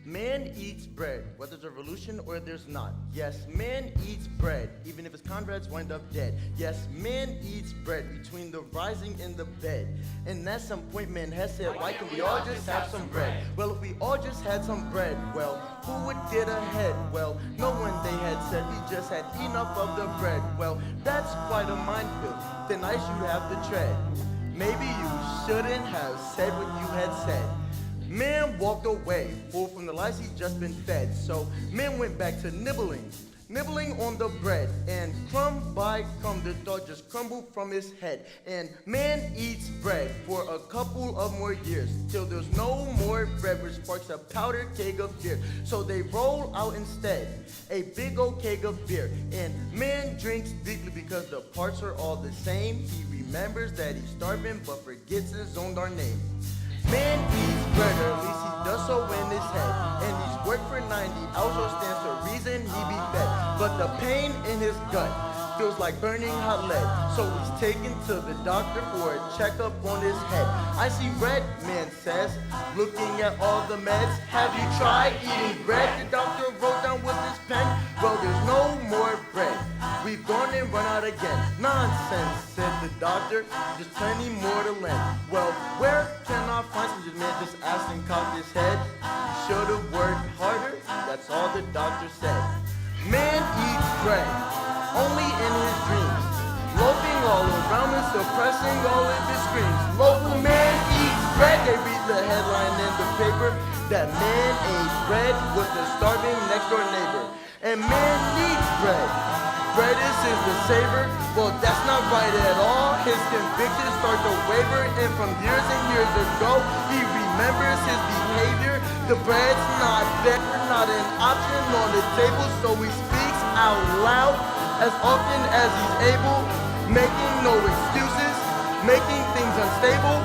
Man eats bread, whether there's a revolution or there's not. Yes, man eats bread, even if his comrades wind up dead. Yes, man eats bread between the rising and the bed. And at some point, man has said, why can we all just have some bread? Well, if we all just had some bread, well, who would get ahead? Well, no one, they had said, we just had enough of the bread. Well, that's quite a minefield, thin ice you have to tread. Maybe you shouldn't have said what you had said. Man walked away, full from the lice he'd just been fed. So man went back to nibbling on the bread. And crumb by crumb, the thought just crumbled from his head. And man eats bread for a couple of more years, till there's no more bread, which sparks a powder keg of beer. So they roll out instead a big old keg of beer. And man drinks deeply because the parts are all the same. He remembers that he's starving, but forgets his own darn name. Man eats bread, or at least he does so in his head. And he's worked for 90 hours, so stands to reason he be fed. But the pain in his gut feels like burning hot lead. So he's taken to the doctor for a checkup on his head. I see red, man says, looking at all the meds. Have you tried eating bread? The doctor wrote down with his pen. Well, there's no more bread. We've gone and run out again. Nonsense, said the doctor. There's plenty more to lend. Well, where can I find some? This man just asked and cocked his head. You should have worked harder. That's all the doctor said. Man eats bread, only in his dreams, loafing all around and suppressing all of his screams. Local man eats bread. They read the headline in the paper that man ate bread with the starving next door neighbor. And man needs bread. Bread is the saver. Well, that's not right at all. His convictions start to waver, and from years and years ago, he remembers his behavior. The bread's not there, not an option on the table, so he speaks out loud as often as he's able, making no excuses, making things unstable.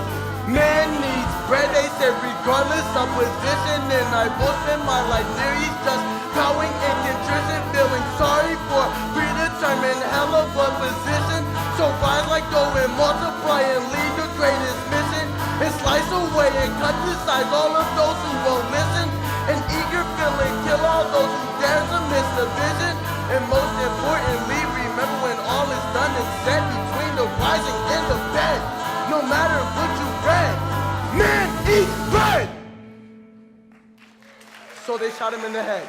Man needs bread, they said, regardless of position, and I will spend my life there. He's just bowing in contrition, feeling sorry for predetermined hell of a position. So rise like dough and multiply and lead the greatest mission, and slice away and cut to size all of those who won't listen, and eager fill and kill all those who dare to miss the vision. And most importantly, remember when all is done and said, between the rising and the bed, no matter what you read, man eats bread. So they shot him in the head.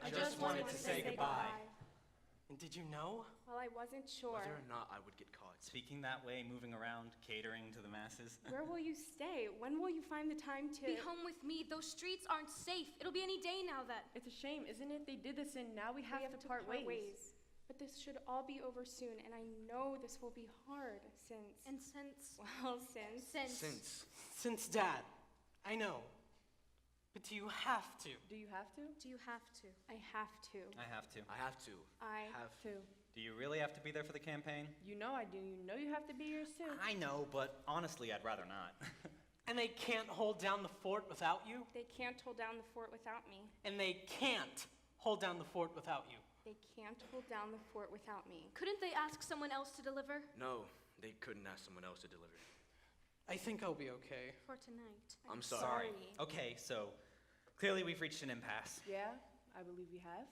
I just wanted to say goodbye. And did you know? Well, I wasn't sure. Whether or not I would get caught. Speaking that way, moving around, catering to the masses. Where will you stay? When will you find the time to... Be home with me. Those streets aren't safe. It'll be any day now that... It's a shame, isn't it? They did this and now we have to part ways. But this should all be over soon, and I know this will be hard since... And since... Well, since... Since Dad. I know. But do you have to? Do you have to? Do you have to? I have to. I have to. I have to. I have to. Do you really have to be there for the campaign? You know I do. You know you have to be here soon. I know, but honestly, I'd rather not. And they can't hold down the fort without you? They can't hold down the fort without me. And they can't hold down the fort without you? They can't hold down the fort without me. Couldn't they ask someone else to deliver? No, they couldn't ask someone else to deliver. I think I'll be okay. For tonight. I'm sorry. Okay, so clearly we've reached an impasse. Yeah, I believe we have.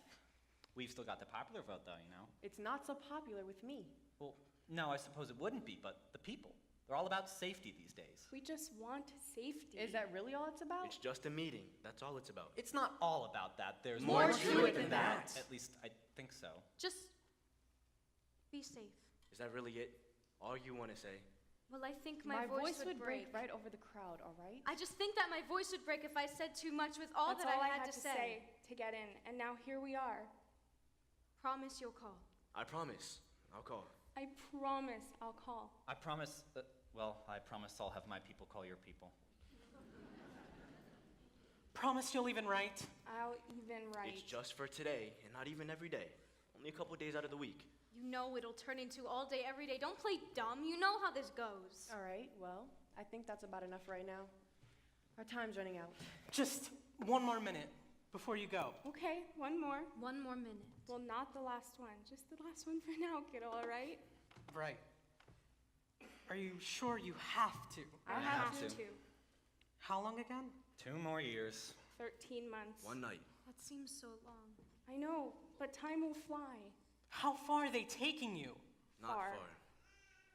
We've still got the popular vote, though, you know? It's not so popular with me. Well, no, I suppose it wouldn't be, but the people. They're all about safety these days. We just want safety. Is that really all it's about? It's just a meeting. That's all it's about. It's not all about that. There's More to it than that. At least I think so. Just be safe. Is that really it? All you want to say? Well, I think my voice would break right over the crowd, all right? I just think that my voice would break if I said too much with all That's that all I had to say to get in, and now here we are. Promise you'll call. I promise. I'll call. I promise I'll call. I promise, I promise I'll have my people call your people. Promise you'll even write? I'll even write. It's just for today, and not even every day. Only a couple days out of the week. You know it'll turn into all day, every day. Don't play dumb. You know how this goes. All right, well, I think that's about enough right now. Our time's running out. Just one more minute before you go. Okay, one more. One more minute. Well, not the last one. Just the last one for now, kiddo, all right? Right. Are you sure you have to? I have to. How long again? 2 more years. 13 months. One night. That seems so long. I know, but time will fly. How far are they taking you? Not Far. far.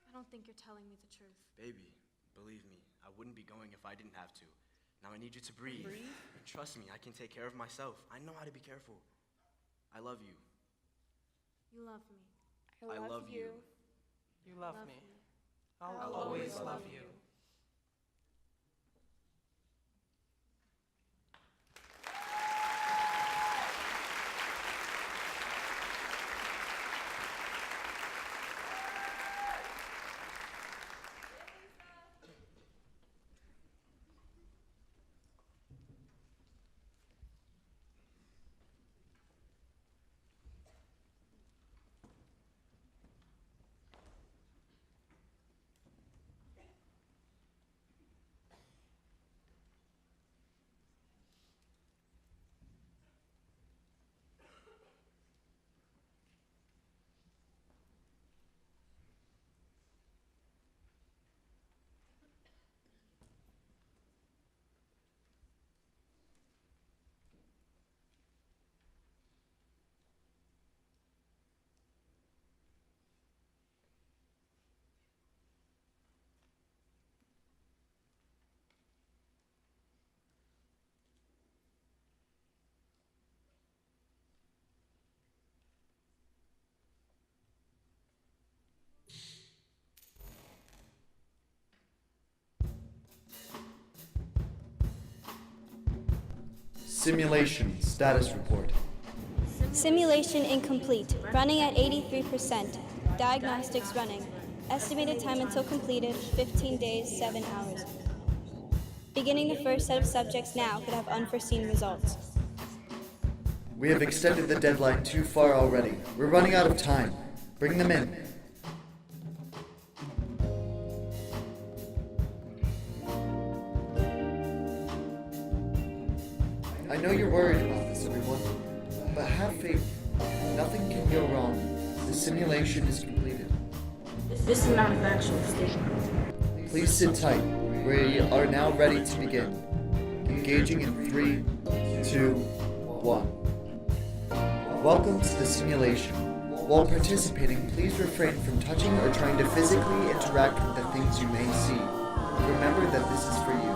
I don't think you're telling me the truth. Baby, believe me, I wouldn't be going if I didn't have to. Now I need you to breathe. Breathe? Trust me, I can take care of myself. I know how to be careful. I love you. You love me. I love you. You love me. me. I'll always love you. Simulation status report. Simulation incomplete. Running at 83%. Diagnostics running. Estimated time until completed, 15 days, 7 hours. Beginning the first set of subjects now could have unforeseen results. We have extended the deadline too far already. We're running out of time. Bring them in. I know you're worried about this, everyone, but have faith. Nothing can go wrong. The simulation is completed. This is not a factual statement. Please sit tight. We are now ready to begin. Engaging in 3, 2, 1. Welcome to the simulation. While participating, please refrain from touching or trying to physically interact with the things you may see. Remember that this is for you.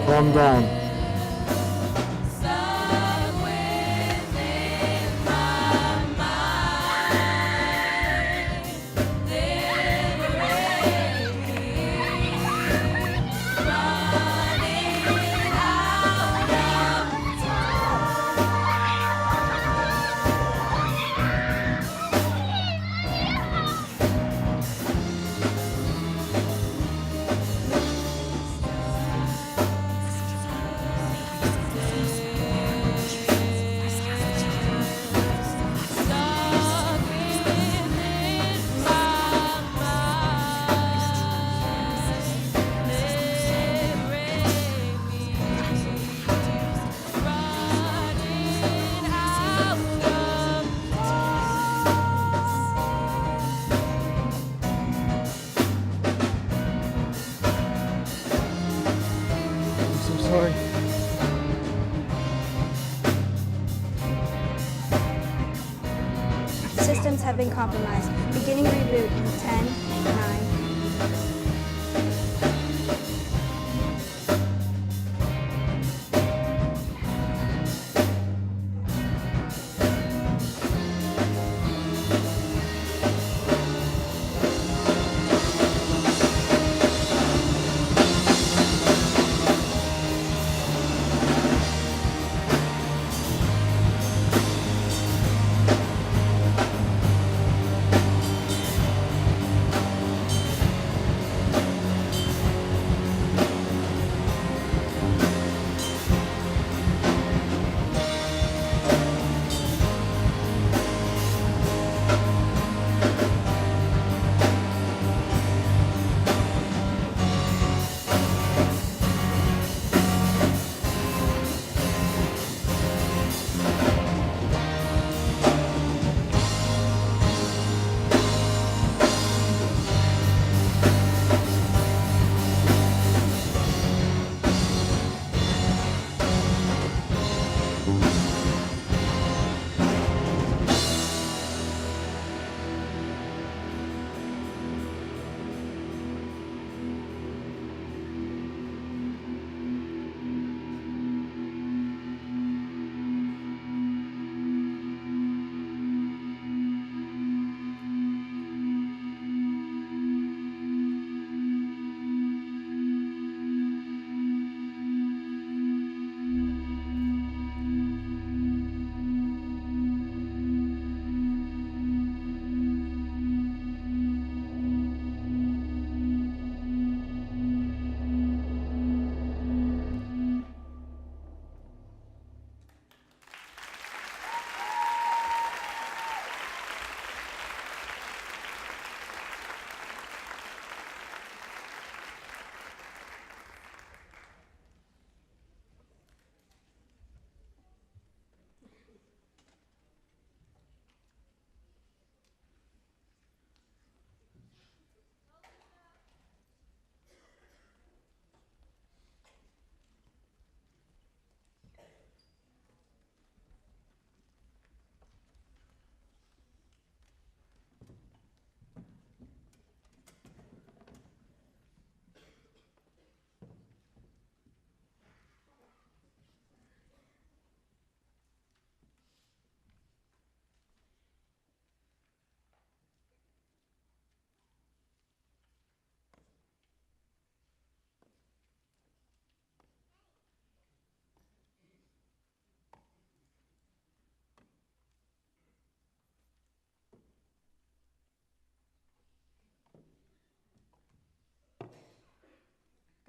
Calm down. I'm so sorry. Systems have been compromised. Beginning reboot in 10, 9.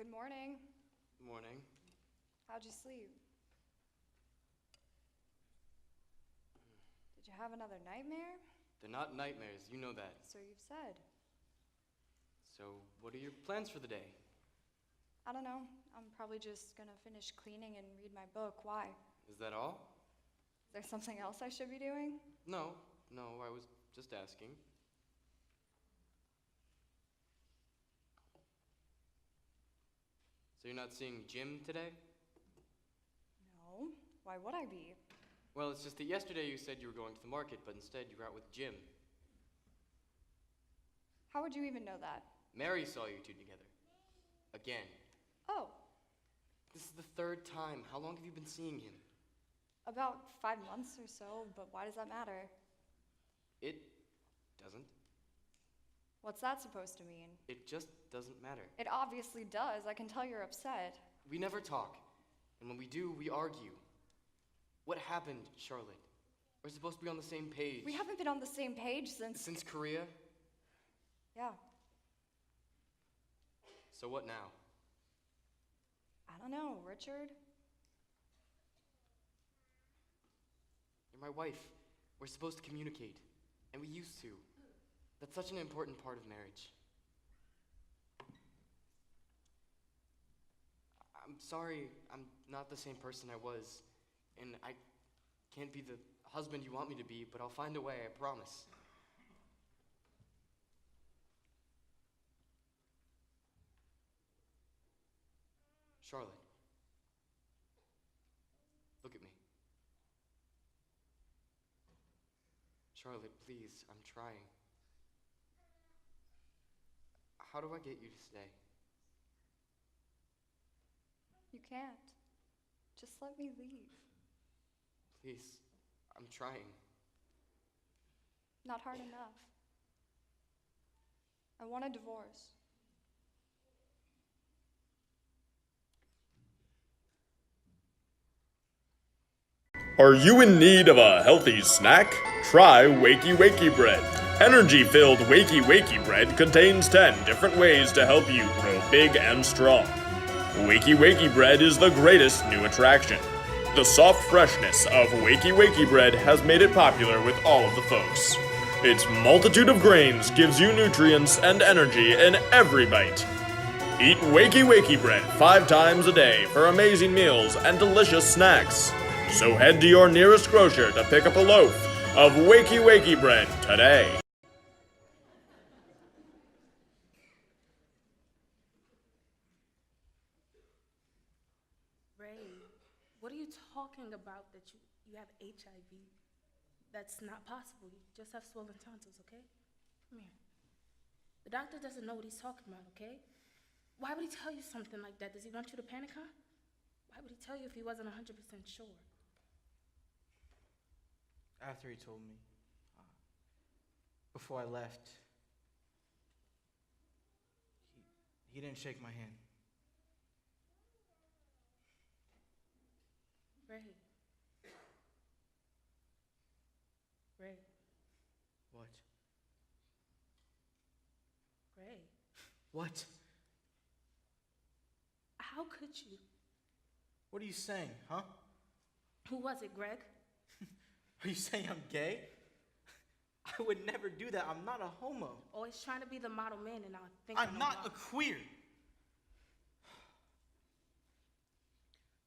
Good morning. Morning. How'd you sleep? Did you have another nightmare? They're not nightmares, you know that. So you've said. So, what are your plans for the day? I don't know. I'm probably just gonna finish cleaning and read my book. Why? Is that all? Is there something else I should be doing? No, I was just asking. So you're not seeing Jim today? No. Why would I be? Well, it's just that yesterday you said you were going to the market, but instead you were out with Jim. How would you even know that? Mary saw you two together. Again. Oh. This is the third time. How long have you been seeing him? About 5 months or so, but why does that matter? It doesn't. What's that supposed to mean? It just doesn't matter. It obviously does. I can tell you're upset. We never talk. And when we do, we argue. What happened, Charlotte? We're supposed to be on the same page. We haven't been on the same page since... Since Korea? Yeah. So what now? I don't know, Richard? You're my wife. We're supposed to communicate. And we used to. That's such an important part of marriage. I'm sorry I'm not the same person I was. And I can't be the husband you want me to be, but I'll find a way, I promise. Charlotte. Look at me. Charlotte, please, I'm trying. How do I get you to stay? You can't. Just let me leave. Please, I'm trying. Not hard enough. I want a divorce. Are you in need of a healthy snack? Try Wakey Wakey Bread. Energy-filled Wakey Wakey Bread contains 10 different ways to help you grow big and strong. Wakey Wakey Bread is the greatest new attraction. The soft freshness of Wakey Wakey Bread has made it popular with all of the folks. Its multitude of grains gives you nutrients and energy in every bite. Eat Wakey Wakey Bread 5 times a day for amazing meals and delicious snacks. So head to your nearest grocer to pick up a loaf of Wakey Wakey Bread today. Ray, what are you talking about that you have HIV? That's not possible. You just have swollen tonsils, okay? Come here. The doctor doesn't know what he's talking about, okay? Why would he tell you something like that? Does he want you to panic, huh? Why would he tell you if he wasn't 100% sure? After he told me, before I left, he didn't shake my hand. Ray. Ray. What? Ray. What? How could you? What are you saying, huh? Who was it, Greg? Are you saying I'm gay? I would never do that. I'm not a homo. Always trying to be the model man, and I think I'm not a queer.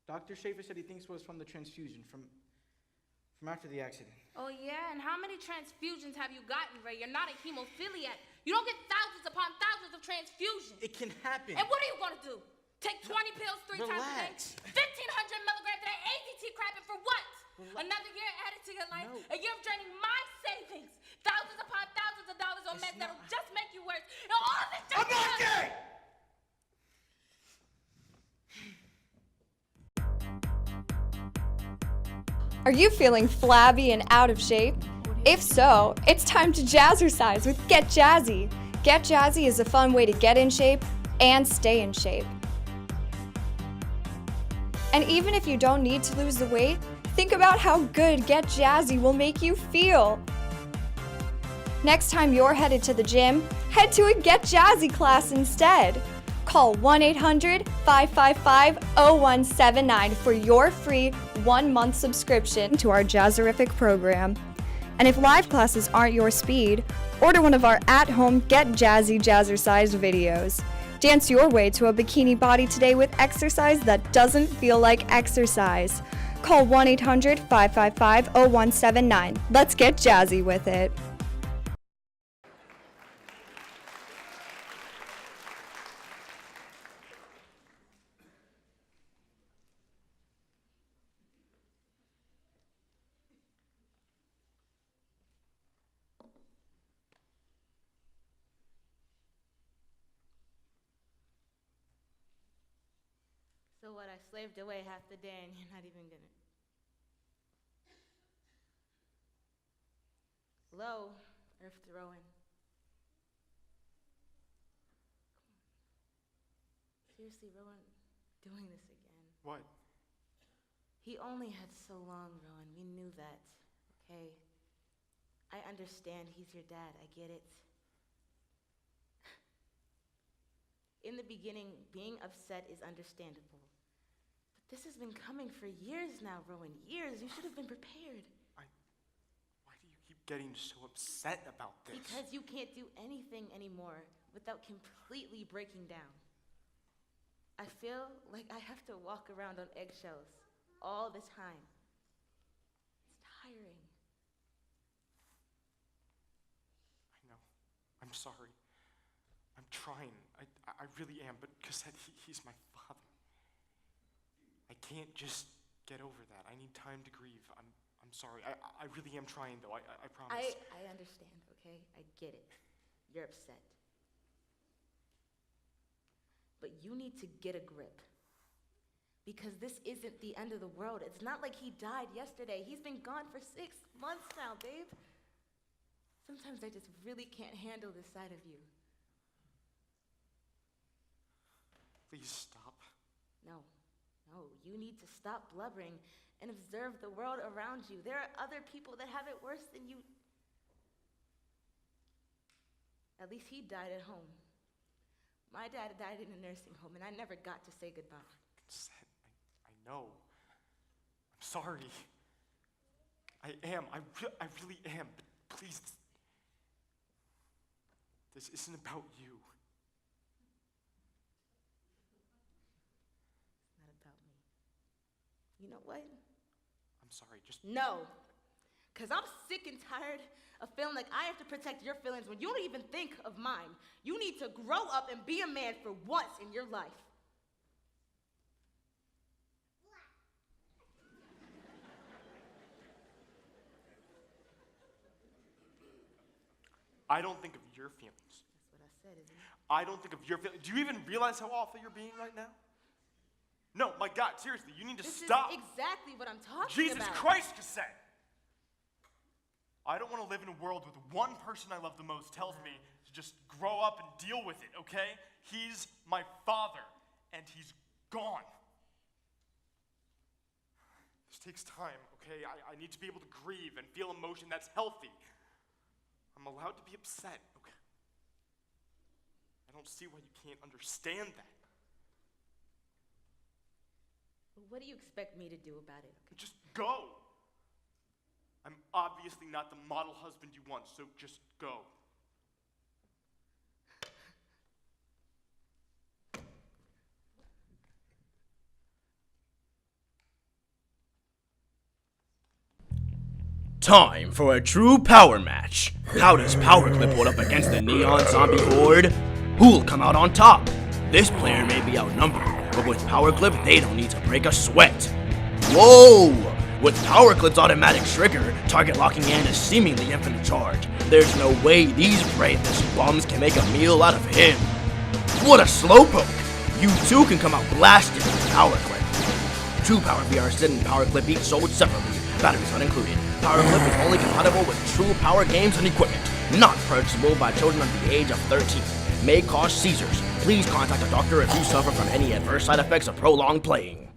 Dr. Schaefer said he thinks it was from the transfusion, from after the accident. Oh, yeah? And how many transfusions have you gotten, Ray? You're not a hemophiliac. You don't get thousands upon thousands of transfusions. It can happen. And what are you going to do? Take 20 pills 3 times a day? 1,500 milligrams a day? AZT crapping for what? Another year added to your life? A year of draining my savings? Thousands upon thousands of dollars on meds that'll just make you worse. And all of it just I'm not gay! Are you feeling flabby and out of shape? If so, it's time to jazzercise with Get Jazzy. Get Jazzy is a fun way to get in shape and stay in shape. And even if you don't need to lose the weight, think about how good Get Jazzy will make you feel. Next time you're headed to the gym, head to a Get Jazzy class instead. Call 1-800-555-0179 for your free 1-month subscription to our Jazzerific program. And if live classes aren't your speed, order one of our at-home Get Jazzy Jazzercise videos. Dance your way to a bikini body today with exercise that doesn't feel like exercise. Call 1-800-555-0179. Let's get jazzy with it. So So what, I slaved away half the day and you're not even gonna... Hello, earth throwing. Seriously, Rowan, doing this again. What? He only had so long, Rowan. We knew that, okay? I understand he's your dad. I get it. In the beginning, being upset is understandable. But this has been coming for years now, Rowan. Years. You should have been prepared. Why do you keep getting so upset about this? Because you can't do anything anymore without completely breaking down. I feel like I have to walk around on eggshells all the time. It's tiring. I know. I'm sorry. I'm trying. I really am, but Cassette, he's my father. I can't just get over that. I need time to grieve. I'm sorry. I really am trying, though. I promise. I understand, okay? I get it. You're upset. But you need to get a grip. Because this isn't the end of the world. It's not like he died yesterday. He's been gone for 6 months now, babe. Sometimes I just really can't handle this side of you. Please stop. No, you need to stop blubbering and observe the world around you. There are other people that have it worse than you. At least he died at home. My dad died in a nursing home, and I never got to say goodbye. Cassette, I know. I'm sorry. I am. I really am. But please, this isn't about you. It's not about me. You know what? I'm sorry, just... No. Because I'm sick and tired of feeling like I have to protect your feelings when you don't even think of mine. You need to grow up and be a man for once in your life. I don't think of your feelings. That's what I said, isn't it? I don't think of your feelings. Do you even realize how awful you're being right now? No, my God, seriously, you need to stop. This is exactly what I'm talking Jesus about. Christ, Cassette! I don't want to live in a world with one person I love the most tells me to just grow up and deal with it, okay? He's my father, and he's gone. This takes time, okay? I need to be able to grieve and feel emotion that's healthy. I'm allowed to be upset, okay? I don't see why you can't understand that. Well, what do you expect me to do about it? Okay? Just go. I'm obviously not the model husband you want, so just go. Time for a true power match. How does Powerclip hold up against the neon zombie horde? Who'll come out on top? This player may be outnumbered, but with Powerclip, they don't need to break a sweat. Whoa! With Powerclip's automatic trigger, target locking in a seemingly infinite charge, there's no way these brainless bums can make a meal out of him. What a slowpoke! You too can come out blasted with Powerclip. True Power VR Sit and Powerclip each sold separately, batteries not included. Powerclip is only compatible with True Power games and equipment, not purchasable by children under the age of 13. May cause seizures. Please contact a doctor if you suffer from any adverse side effects of prolonged playing.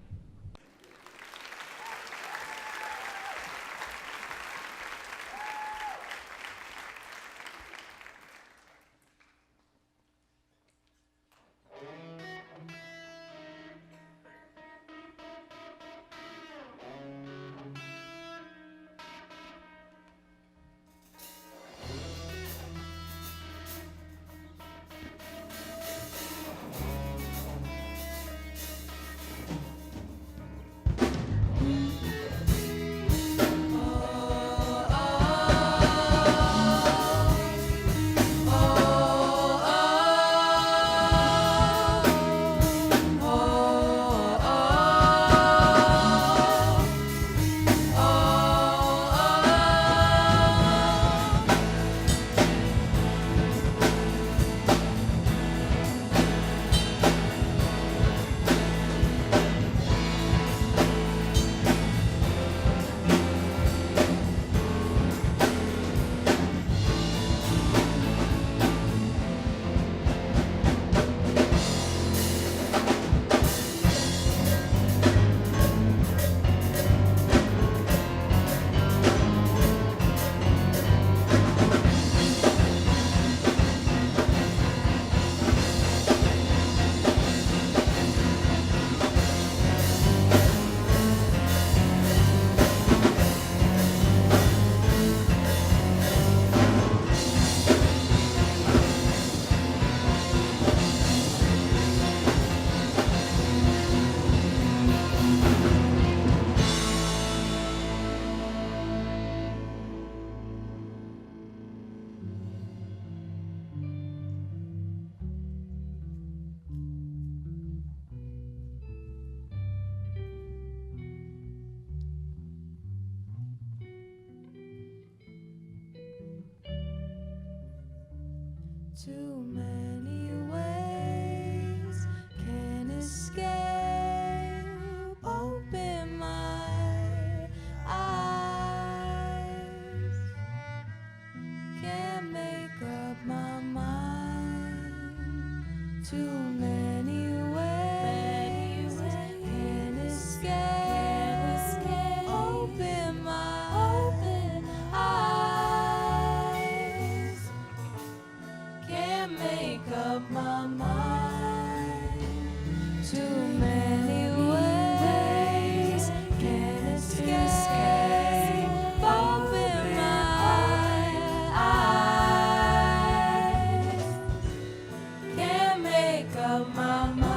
Too many ways can escape. Open my eyes. Can't make up my mind. Too many ways can escape. Open my eyes. Can't make up my mind. Too many ways can escape. Open my eyes. Can't make up my mind.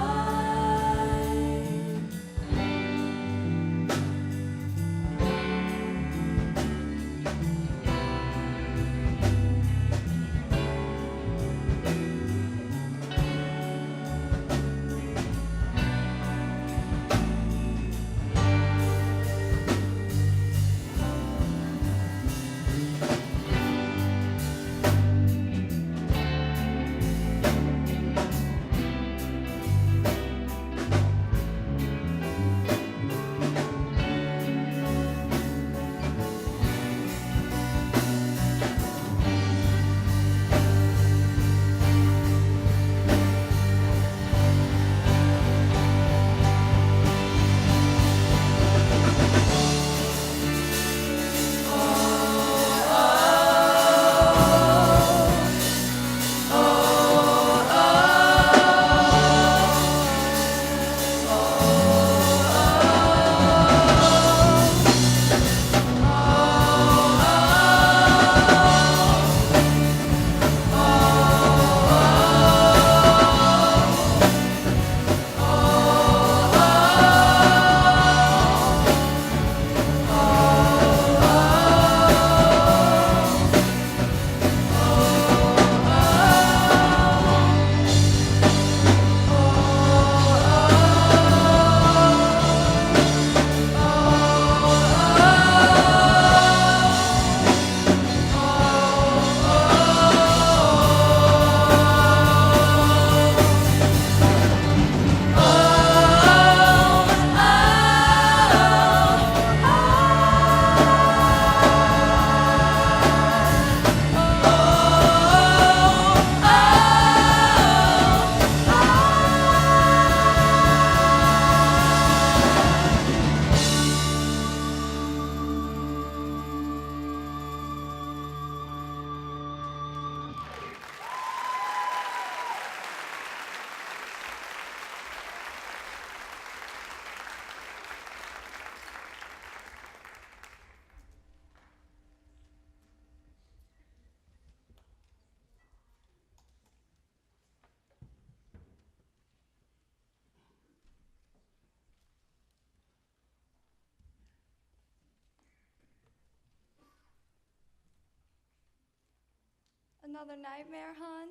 Another nightmare, hon?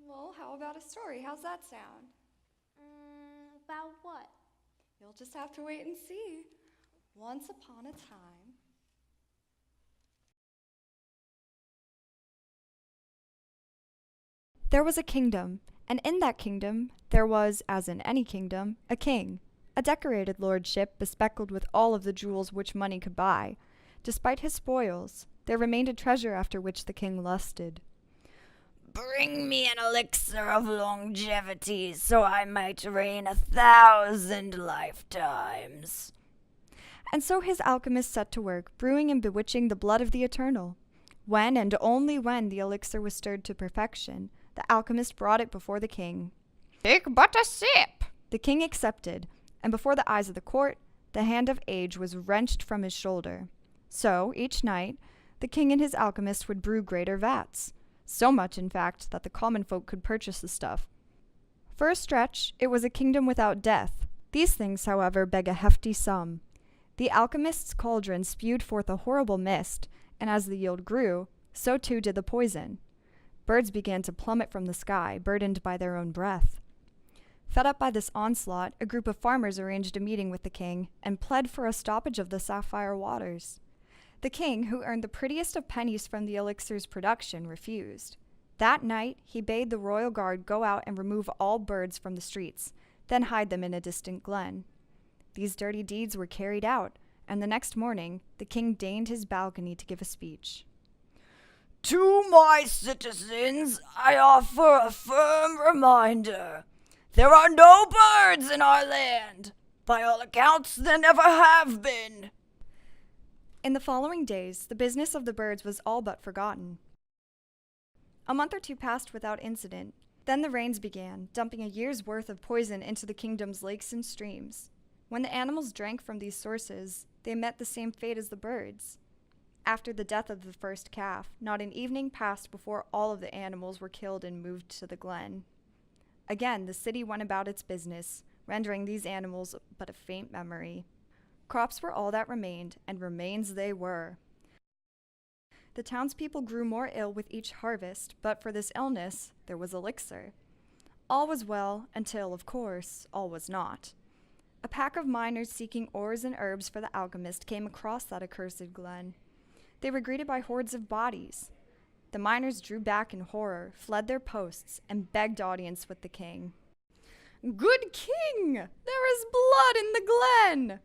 Well, how about a story? How's that sound? About what? You'll just have to wait and see. Once upon a time. There was a kingdom, and in that kingdom there was, as in any kingdom, a king, a decorated lordship bespeckled with all of the jewels which money could buy. Despite his spoils, there remained a treasure after which the king lusted. Bring me an elixir of longevity so I might reign 1,000 lifetimes. And so his alchemist set to work, brewing and bewitching the blood of the eternal. When and only when the elixir was stirred to perfection, the alchemist brought it before the king. Take but a sip. The king accepted, and before the eyes of the court, the hand of age was wrenched from his shoulder. So, each night, the king and his alchemist would brew greater vats. So much, in fact, that the common folk could purchase the stuff. For a stretch, it was a kingdom without death. These things, however, beg a hefty sum. The alchemist's cauldron spewed forth a horrible mist, and as the yield grew, so too did the poison. Birds began to plummet from the sky, burdened by their own breath. Fed up by this onslaught, a group of farmers arranged a meeting with the king and pled for a stoppage of the sapphire waters. The king, who earned the prettiest of pennies from the elixir's production, refused. That night, he bade the royal guard go out and remove all birds from the streets, then hide them in a distant glen. These dirty deeds were carried out, and the next morning, the king deigned his balcony to give a speech. To my citizens, I offer a firm reminder. There are no birds in our land. By all accounts, there never have been. In the following days, the business of the birds was all but forgotten. A month or two passed without incident. Then the rains began, dumping a year's worth of poison into the kingdom's lakes and streams. When the animals drank from these sources, they met the same fate as the birds. After the death of the first calf, not an evening passed before all of the animals were killed and moved to the glen. Again, the city went about its business, rendering these animals but a faint memory. Crops were all that remained, and remains they were. The townspeople grew more ill with each harvest, but for this illness, there was elixir. All was well until, of course, all was not. A pack of miners seeking ores and herbs for the alchemist came across that accursed glen. They were greeted by hordes of bodies. The miners drew back in horror, fled their posts, and begged audience with the king. "Good king! There is blood in the glen!"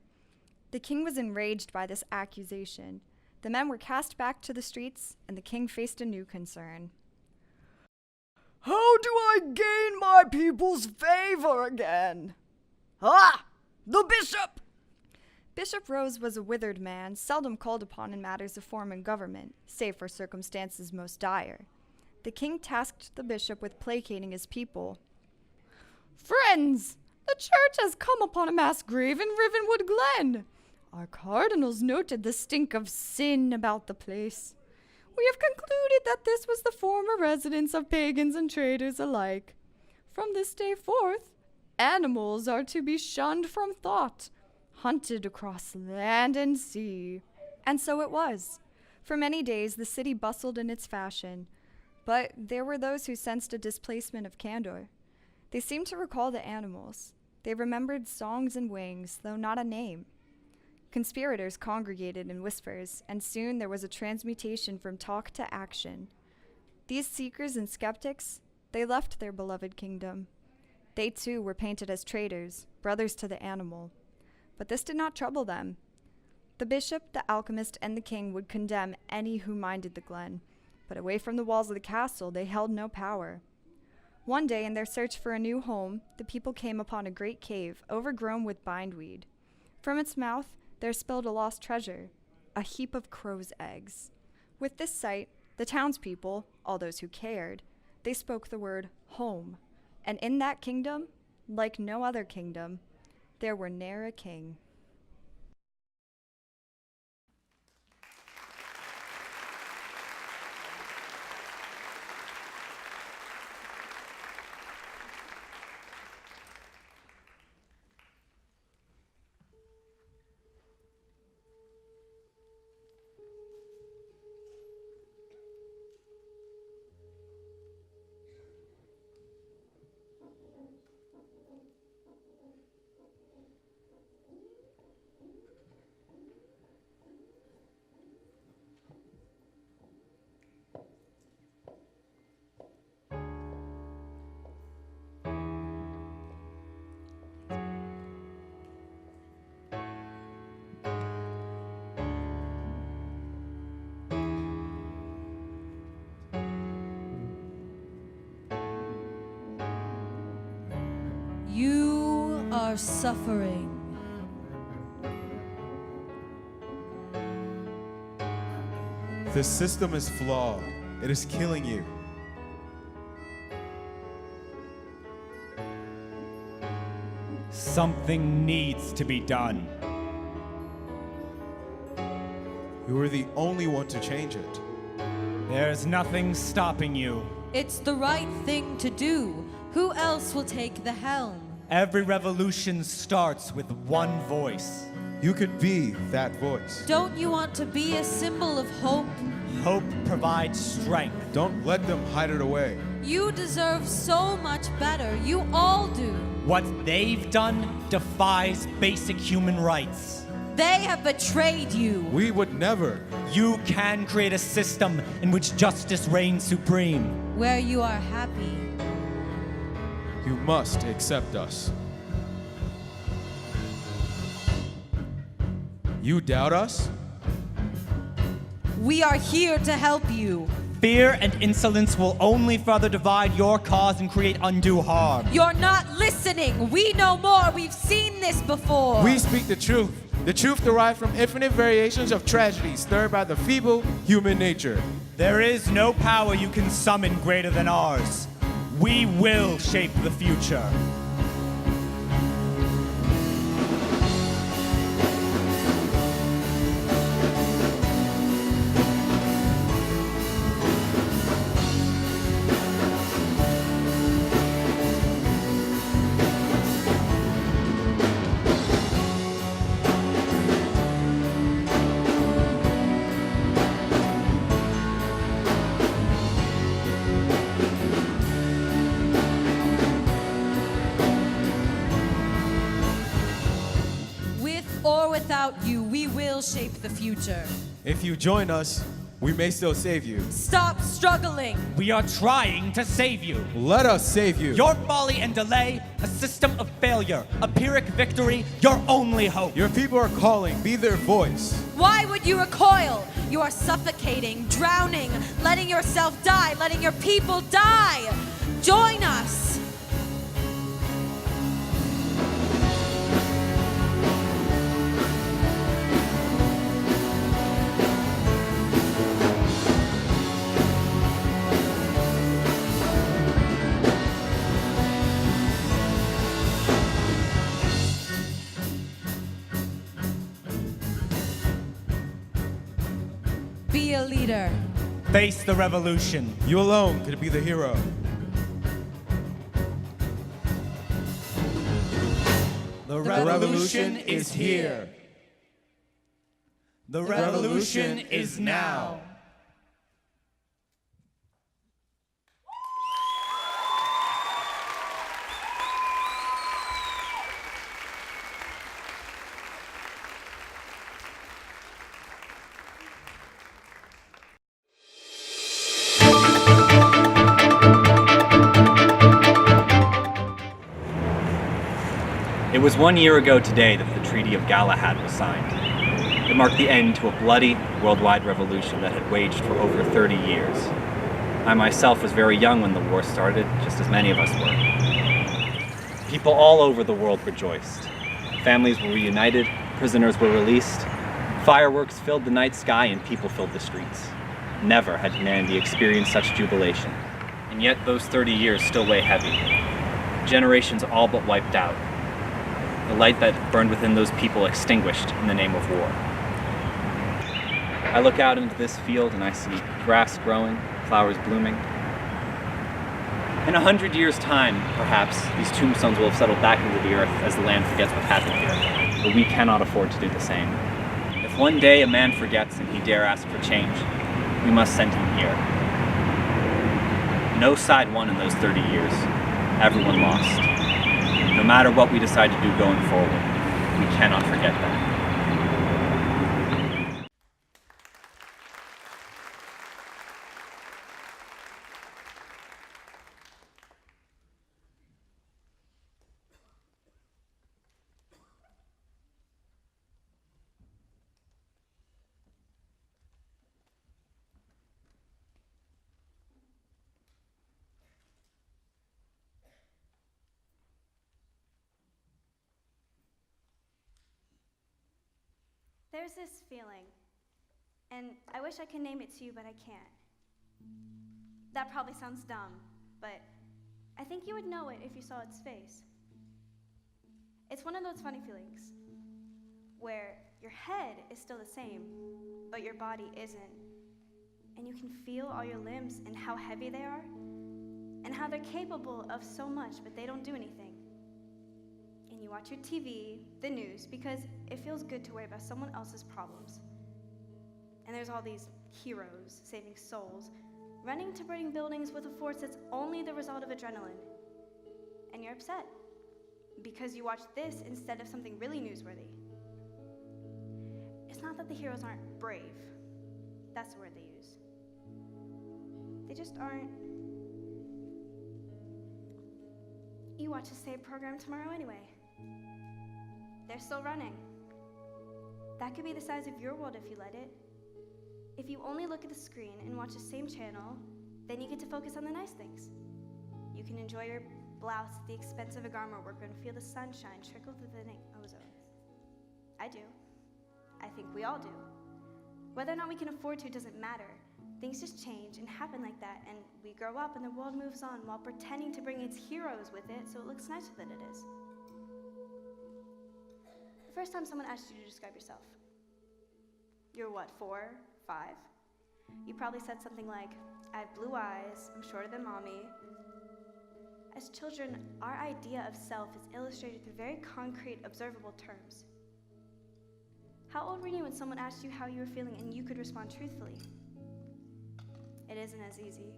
The king was enraged by this accusation. The men were cast back to the streets, and the king faced a new concern. How do I gain my people's favor again? Ah! The bishop! Bishop Rose was a withered man, seldom called upon in matters of form and government, save for circumstances most dire. The king tasked the bishop with placating his people. "Friends, the church has come upon a mass grave in Rivenwood Glen. Our cardinals noted the stink of sin about the place. We have concluded that this was the former residence of pagans and traders alike. From this day forth, animals are to be shunned from thought, hunted across land and sea." And so it was. For many days the city bustled in its fashion, but there were those who sensed a displacement of candor. They seemed to recall the animals. They remembered songs and wings, though not a name. Conspirators congregated in whispers, and soon there was a transmutation from talk to action. These seekers and skeptics, they left their beloved kingdom. They too were painted as traitors, brothers to the animal. But this did not trouble them. The bishop, the alchemist, and the king would condemn any who minded the glen, but away from the walls of the castle they held no power. One day, in their search for a new home, the people came upon a great cave, overgrown with bindweed. From its mouth, there spilled a lost treasure, a heap of crow's eggs. With this sight, the townspeople, all those who cared, they spoke the word home. And in that kingdom, like no other kingdom, there were ne'er a king. You are suffering. The system is flawed. It is killing you. Something needs to be done. You are the only one to change it. There's nothing stopping you. It's the right thing to do. Who else will take the helm? Every revolution starts with one voice. You could be that voice. Don't you want to be a symbol of hope? Hope provides strength. Don't let them hide it away. You deserve so much better. You all do. What they've done defies basic human rights. They have betrayed you. We would never. You can create a system in which justice reigns supreme. where you are happy. You must accept us. You doubt us? We are here to help you. Fear and insolence will only further divide your cause and create undue harm. You're not listening. We know more. We've seen this before. We speak the truth. The truth derived from infinite variations of tragedies stirred by the feeble human nature. There is no power you can summon greater than ours. We will shape the future. Without you, we will shape the future. If you join us, we may still save you. Stop struggling. We are trying to save you. Let us save you. Your folly and delay, a system of failure, a Pyrrhic victory, your only hope. Your people are calling, be their voice. Why would you recoil? You are suffocating, drowning, letting yourself die, letting your people die. Join us. Be a leader. Face the revolution. You alone could be the hero. The revolution is here. The revolution is now. It was 1 year ago today that the Treaty of Galahad was signed. It marked the end to a bloody, worldwide revolution that had waged for over 30 years. I myself was very young when the war started, just as many of us were. People all over the world rejoiced. Families were reunited, prisoners were released, fireworks filled the night sky, and people filled the streets. Never had humanity experienced such jubilation. And yet those 30 years still weigh heavy. Generations all but wiped out. The light that burned within those people extinguished in the name of war. I look out into this field and I see grass growing, flowers blooming. In 100 years' time, perhaps, these tombstones will have settled back into the earth as the land forgets what happened here. But we cannot afford to do the same. If one day a man forgets and he dare ask for change, we must send him here. No side won in those 30 years. Everyone lost. No matter what we decide to do going forward, we cannot forget that. There's this feeling, and I wish I could name it to you, but I can't. That probably sounds dumb, but I think you would know it if you saw its face. It's one of those funny feelings where your head is still the same, but your body isn't. And you can feel all your limbs and how heavy they are, and how they're capable of so much, but they don't do anything. And you watch your TV, the news, because it feels good to worry about someone else's problems. And there's all these heroes saving souls, running to burning buildings with a force that's only the result of adrenaline. And you're upset because you watch this instead of something really newsworthy. It's not that the heroes aren't brave. That's the word they use. They just aren't You watch the same program tomorrow anyway. They're still running. That could be the size of your world if you let it. If you only look at the screen and watch the same channel, then you get to focus on the nice things. You can enjoy your blouse at the expense of a garment worker and feel the sunshine trickle through the ozone. I do. I think we all do. Whether or not we can afford to doesn't matter. Things just change and happen like that, and we grow up and the world moves on while pretending to bring its heroes with it so it looks nicer than it is. The first time someone asked you to describe yourself, you're what, 4, 5? You probably said something like, I have blue eyes, I'm shorter than mommy. As children, our idea of self is illustrated through very concrete, observable terms. How old were you when someone asked you how you were feeling and you could respond truthfully? It isn't as easy.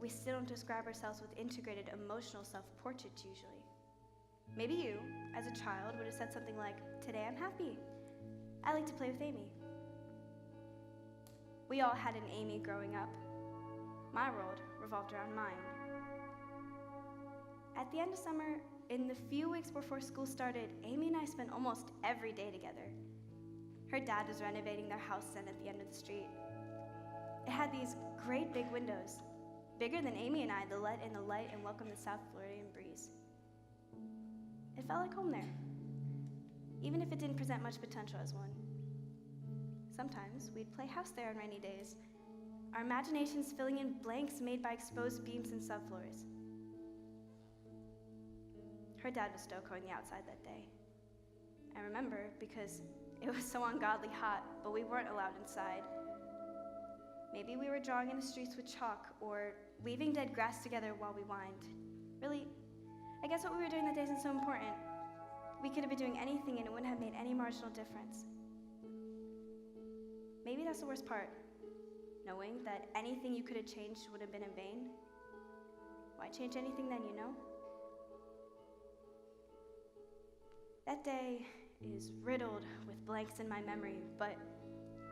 We still don't describe ourselves with integrated emotional self-portraits usually. Maybe you, as a child, would have said something like, today I'm happy. I like to play with Amy. We all had an Amy growing up. My world revolved around mine. At the end of summer, in the few weeks before school started, Amy and I spent almost every day together. Her dad was renovating their house then at the end of the street. It had these great big windows, bigger than Amy and I, that let in the light and welcomed the South Floridian breeze. It felt like home there, even if it didn't present much potential as one. Sometimes we'd play house there on rainy days, our imaginations filling in blanks made by exposed beams and subfloors. Her dad was stoking the outside that day. I remember because it was so ungodly hot, but we weren't allowed inside. Maybe we were drawing in the streets with chalk or weaving dead grass together while we whined. Really, I guess what we were doing that day isn't so important. We could have been doing anything and it wouldn't have made any marginal difference. Maybe that's the worst part, knowing that anything you could have changed would have been in vain. Why change anything then, you know? That day is riddled with blanks in my memory, but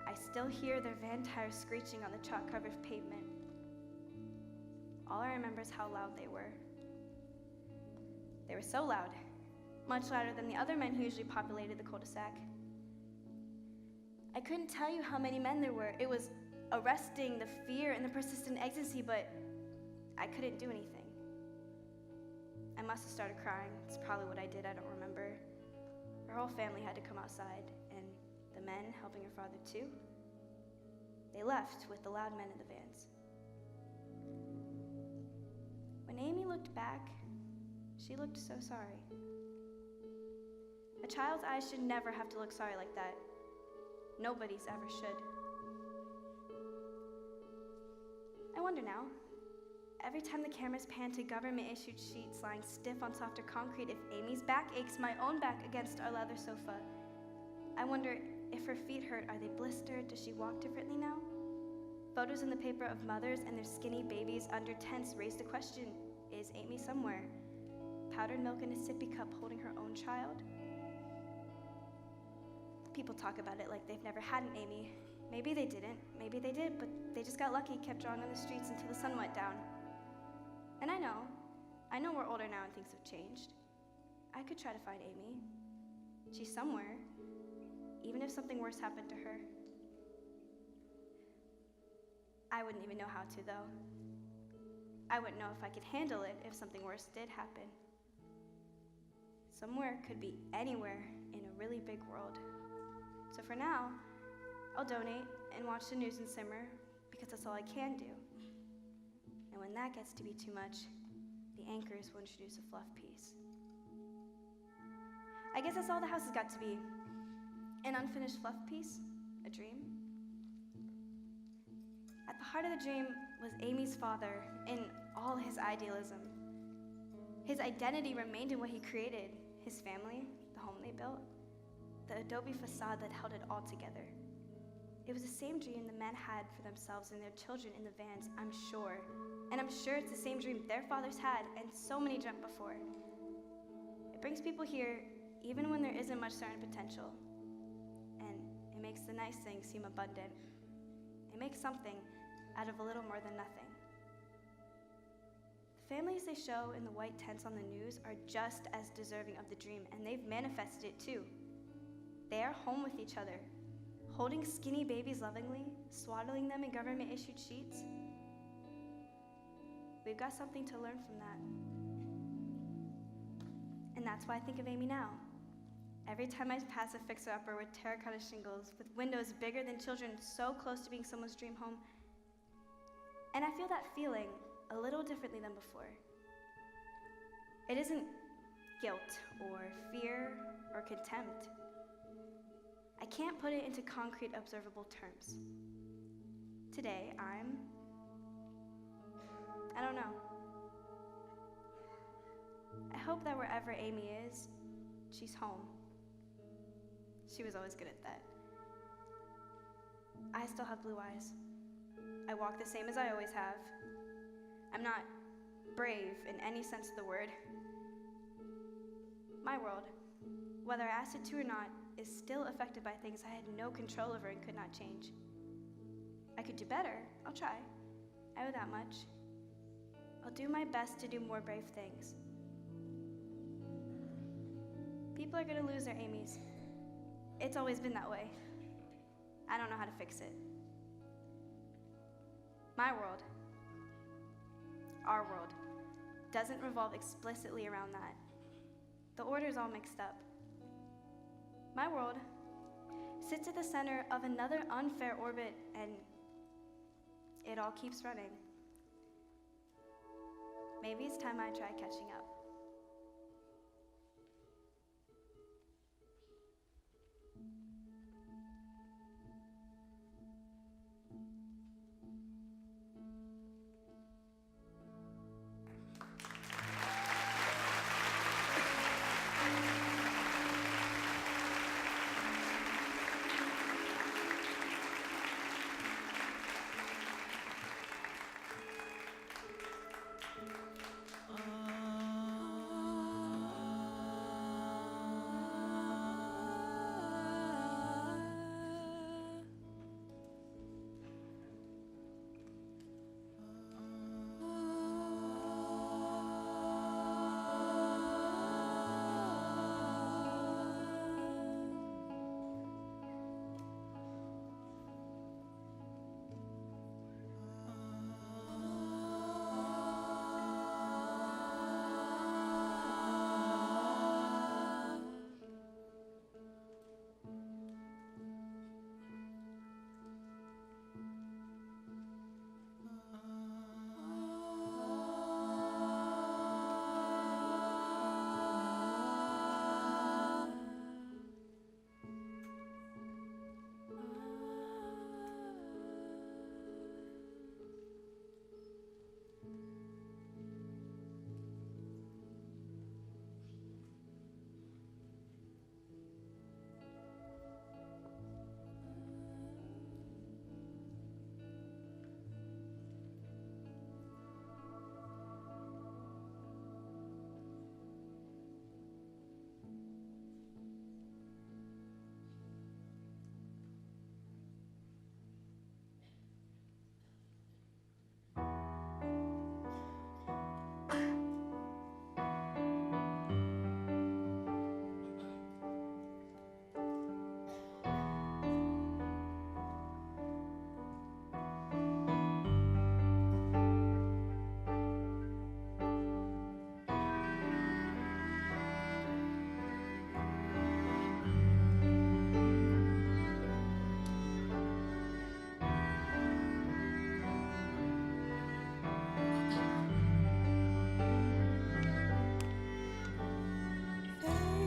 I still hear their van tires screeching on the chalk-covered pavement. All I remember is how loud they were. They were so loud, much louder than the other men who usually populated the cul-de-sac. I couldn't tell you how many men there were. It was arresting, the fear and the persistent ecstasy, but I couldn't do anything. I must have started crying. It's probably what I did, I don't remember. Her whole family had to come outside, and the men helping her father too. They left with the loud men in the vans. When Amy looked back, she looked so sorry. A child's eyes should never have to look sorry like that. Nobody's ever should. I wonder now, every time the cameras pan to government-issued sheets lying stiff on softer concrete, if Amy's back aches my own back against our leather sofa. I wonder if her feet hurt, are they blistered? Does she walk differently now? Photos in the paper of mothers and their skinny babies under tents raise the question, is Amy somewhere? Powdered milk in a sippy cup holding her own child? People talk about it like they've never had an Amy. Maybe they didn't, maybe they did, but they just got lucky, kept drawing on the streets until the sun went down. And I know we're older now and things have changed. I could try to find Amy. She's somewhere, even if something worse happened to her. I wouldn't even know how to, though. I wouldn't know if I could handle it if something worse did happen. Somewhere could be anywhere in a really big world. So for now, I'll donate and watch the news and simmer because that's all I can do. And when that gets to be too much, the anchors will introduce a fluff piece. I guess that's all the house has got to be. An unfinished fluff piece, a dream. At the heart of the dream was Amy's father in all his idealism. His identity remained in what he created, his family, the home they built, the adobe facade that held it all together. It was the same dream the men had for themselves and their children in the vans, I'm sure. And I'm sure it's the same dream their fathers had and so many jumped before. It brings people here even when there isn't much certain potential. And it makes the nice things seem abundant. It makes something out of a little more than nothing. The families they show in the white tents on the news are just as deserving of the dream, and they've manifested it too. They are home with each other, holding skinny babies lovingly, swaddling them in government-issued sheets. We've got something to learn from that. And that's why I think of Amy now. Every time I pass a fixer-upper with terracotta shingles, with windows bigger than children, so close to being someone's dream home, and I feel that feeling a little differently than before. It isn't guilt or fear or contempt. I can't put it into concrete, observable terms. Today, I don't know. I hope that wherever Amy is, she's home. She was always good at that. I still have blue eyes. I walk the same as I always have. I'm not brave in any sense of the word. My world, whether I asked it to or not, is still affected by things I had no control over and could not change. I could do better. I'll try. I owe that much. I'll do my best to do more brave things. People are gonna lose their Amy's. It's always been that way. I don't know how to fix it. My world, our world, doesn't revolve explicitly around that. The order's all mixed up. My world sits at the center of another unfair orbit, and it all keeps running. Maybe it's time I try catching up.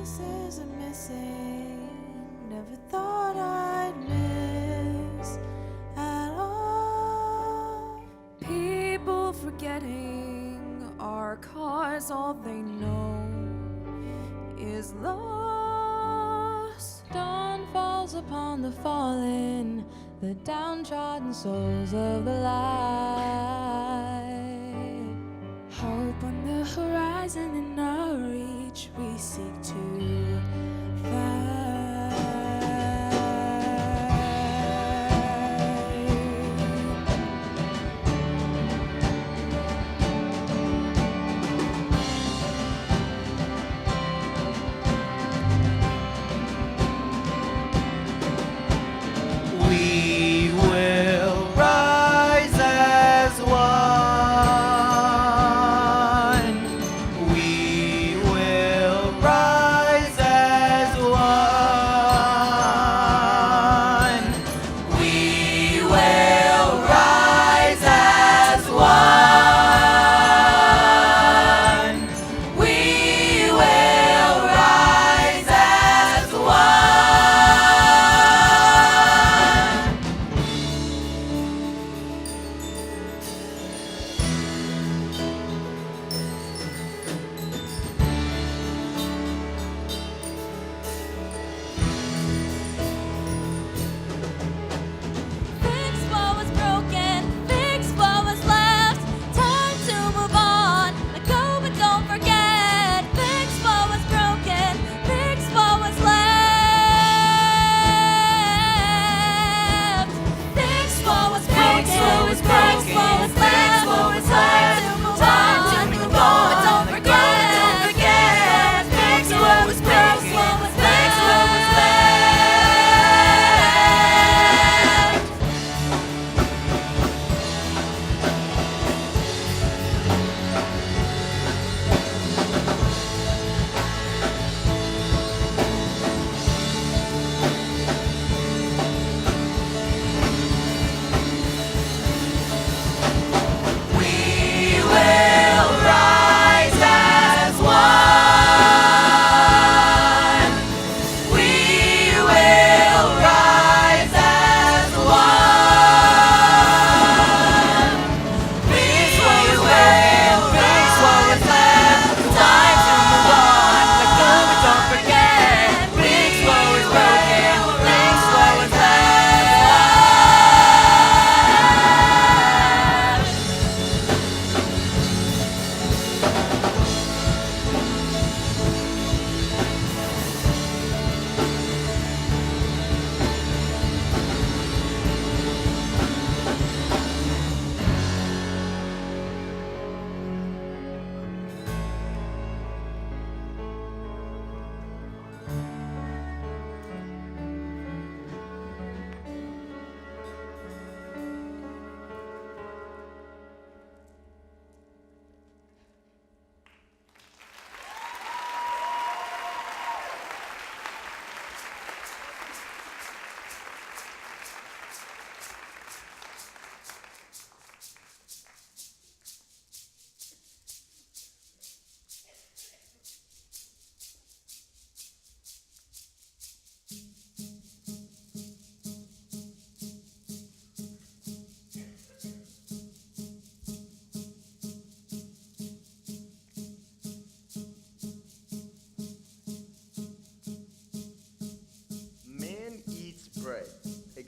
Faces are missing, never thought I'd miss at all. People forgetting our cause, all they know is lost. Dawn falls upon the fallen, the downtrodden souls of the light. Hope on the horizon in our reach, we seek to find.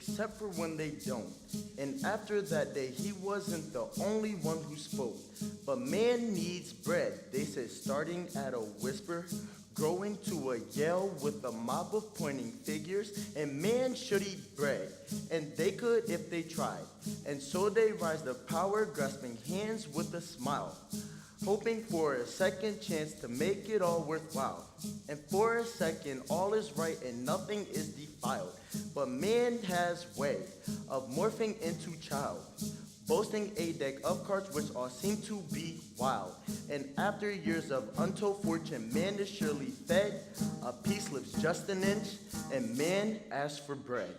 except for when they don't. And after that day, he wasn't the only one who spoke. But man needs bread, they said, starting at a whisper, growing to a yell with a mob of pointing figures. And man should eat bread, and they could if they tried. And so they rise to power, grasping hands with a smile, hoping for a second chance to make it all worthwhile. And for a second, all is right and nothing is defiled. But man has way of morphing into child, boasting a deck of cards which all seem to be wild. And after years of untold fortune, man is surely fed. A piece slips just an inch, and man asks for bread.